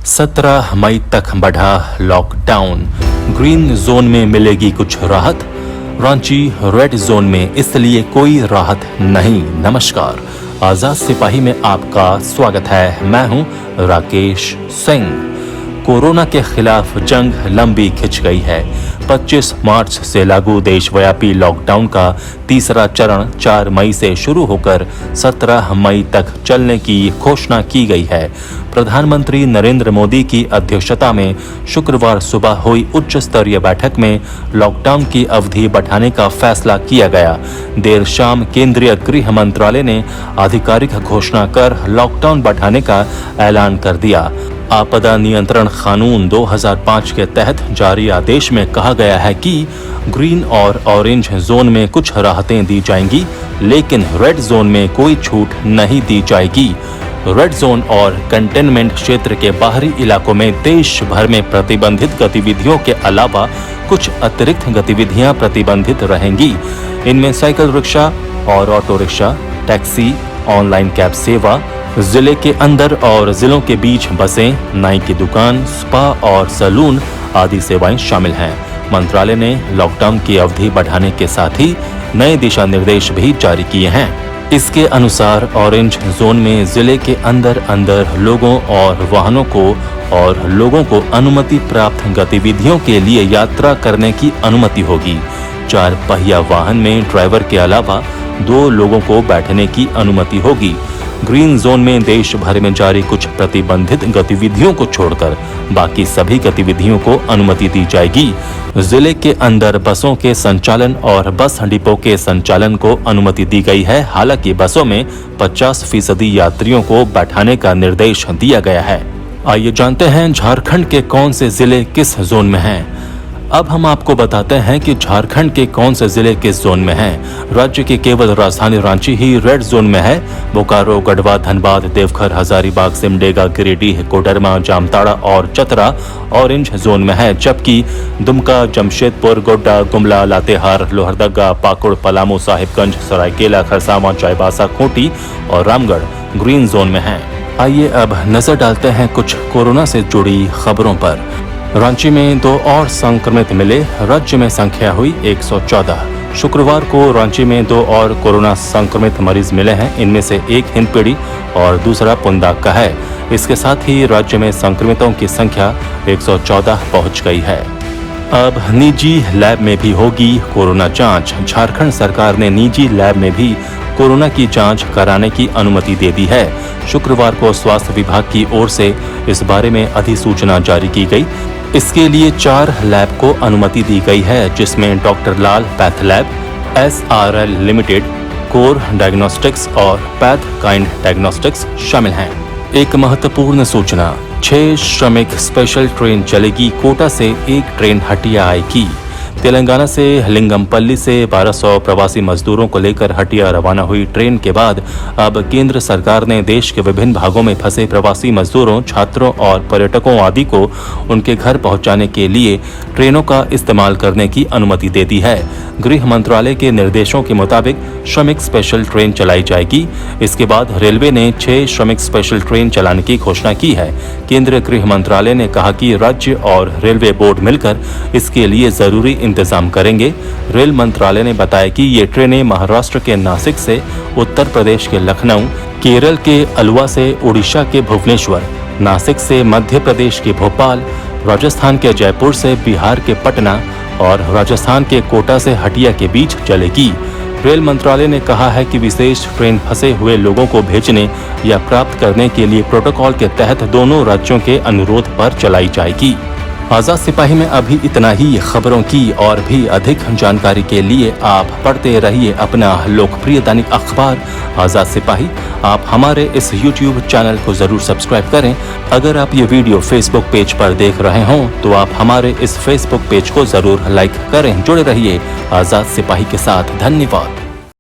17 मई तक बढ़ा lockdown, green zone में मिलेगी कुछ राहत, रांची रेड जोन में इसलिए कोई राहत नहीं। नमस्कार, आजाद सिपाही में आपका स्वागत है। मैं हूं राकेश सिंह। कोरोना के खिलाफ जंग लंबी खिंच गई है। 25 मार्च से लागू देशव्यापी लॉकडाउन का तीसरा चरण 4 मई से शुरू होकर 17 मई तक चलने की घोषणा की गई है। प्रधानमंत्री नरेंद्र मोदी की अध्यक्षता में शुक्रवार सुबह हुई उच्च स्तरीय बैठक में लॉकडाउन की अवधि बढ़ाने का फैसला किया गया। देर शाम केंद्रीय गृह मंत्रालय ने आधिकारिक घोषणा कर लॉकडाउन बढ़ाने का ऐलान कर दिया। आपदा नियंत्रण कानून 2005 के तहत जारी आदेश में कहा गया है कि ग्रीन और ऑरेंज जोन में कुछ राहतें दी जाएंगी, लेकिन रेड जोन में कोई छूट नहीं दी जाएगी। रेड जोन और कंटेनमेंट क्षेत्र के बाहरी इलाकों में देश भर में प्रतिबंधित गतिविधियों के अलावा कुछ अतिरिक्त गतिविधियां प्रतिबंधित रहेंगी। इनमें साइकिल रिक्शा और auto rickshaw, taxi, online cab सेवा, जिले के अंदर और जिलों के बीच बसें, नाई की दुकान, स्पा और सैलून आदि सेवाएं शामिल हैं। मंत्रालय ने लॉकडाउन की अवधि बढ़ाने के साथ ही नए दिशा निर्देश भी जारी किए हैं। इसके अनुसार ऑरेंज जोन में जिले के अंदर लोगों और वाहनों को अनुमति प्राप्त गतिविधियों के लिए यात्रा करने की अनुमति होगी। 4 पहिया वाहन में ड्राइवर के अलावा 2 लोगों को बैठने की अनुमति होगी। ग्रीन जोन में देश भर में जारी कुछ प्रतिबंधित गतिविधियों को छोड़कर बाकी सभी गतिविधियों को अनुमति दी जाएगी। जिले के अंदर बसों के संचालन और बस डिपो के संचालन को अनुमति दी गई है। हालांकि बसों में 50% यात्रियों को बैठाने का निर्देश दिया गया है। आइए जानते हैं झारखंड के कौन से जिले किस जोन में हैं। अब हम आपको बताते हैं कि झारखंड के कौन से जिले किस जोन में हैं। राज्य की केवल राजधानी रांची ही रेड जोन में है। बोकारो, गढ़वा, धनबाद, देवघर, हजारीबाग, सिमडेगा, गिरिडीह, कोडरमा, जामताड़ा और चतरा ऑरेंज जोन में है, जबकि दुमका, जमशेदपुर, गोड्डा, गुमला, लातेहार, लोहरदगा, पाकुड़, पलामू, साहिबगंज, सरायकेला, खरसावां, चाईबासा, खूंटी और रामगढ़ ग्रीन जोन में है। आइए अब नजर डालते हैं कुछ कोरोना से जुड़ी खबरों पर। रांची में 2 और संक्रमित मिले, राज्य में संख्या हुई 114। शुक्रवार को रांची में 2 और कोरोना संक्रमित मरीज मिले हैं। इनमें से एक हिंदपीढ़ी और दूसरा पुंदाग का है। इसके साथ ही राज्य में संक्रमितों की संख्या 114 पहुंच गई है। अब निजी लैब में भी होगी कोरोना जांच। झारखंड सरकार ने निजी लैब में भी कोरोना की जांच कराने की अनुमति दे दी है। शुक्रवार को स्वास्थ्य विभाग की ओर से इस बारे में अधिसूचना जारी की गई। इसके लिए 4 लैब को अनुमति दी गई है, जिसमें doctor Lal path lab, SRL limited, core diagnostics और पैथ काइंड डायग्नोस्टिक्स शामिल हैं। एक महत्वपूर्ण सूचना, 6 श्रमिक स्पेशल ट्रेन चलेगी। कोटा से एक ट्रेन हटिया आएगी। तेलंगाना से लिंगमपल्ली से 1200 प्रवासी मजदूरों को लेकर हटिया रवाना हुई ट्रेन के बाद अब केंद्र सरकार ने देश के विभिन्न भागों में फंसे प्रवासी मजदूरों, छात्रों और पर्यटकों आदि को उनके घर पहुंचाने के लिए ट्रेनों का इस्तेमाल करने की अनुमति दे दी है। गृह मंत्रालय के निर्देशों के मुताबिक श्रमिक स्पेशल ट्रेन चलाई जाएगी। इसके बाद रेलवे ने 6 श्रमिक स्पेशल ट्रेन चलाने की घोषणा की है। केंद्रीय गृह मंत्रालय ने कहा कि राज्य और रेलवे बोर्ड मिलकर इसके लिए जरूरी इंतजाम करेंगे। रेल मंत्रालय ने बताया कि ये ट्रेनें महाराष्ट्र के नासिक से, उत्तर प्रदेश के लखनऊ, केरल के अलुवा से उड़ीसा के भुवनेश्वर, नासिक से मध्य प्रदेश के भोपाल, राजस्थान के जयपुर से बिहार के पटना और राजस्थान के कोटा से हटिया के बीच चलेगी। रेल मंत्रालय ने कहा है कि विशेष ट्रेन फंसे हुए लोगों को भेजने या प्राप्त करने के लिए प्रोटोकॉल के तहत दोनों राज्यों के अनुरोध पर चलाई जाएगी। आजाद सिपाही में अभी इतना ही। खबरों की और भी अधिक जानकारी के लिए आप पढ़ते रहिए अपना लोकप्रिय दैनिक अखबार आजाद सिपाही। आप हमारे इस YouTube चैनल को जरूर सब्सक्राइब करें। अगर आप ये वीडियो Facebook पेज पर देख रहे हों तो आप हमारे इस Facebook पेज को जरूर लाइक करें। जुड़े रहिए आजाद सिपाही के साथ। धन्यवाद।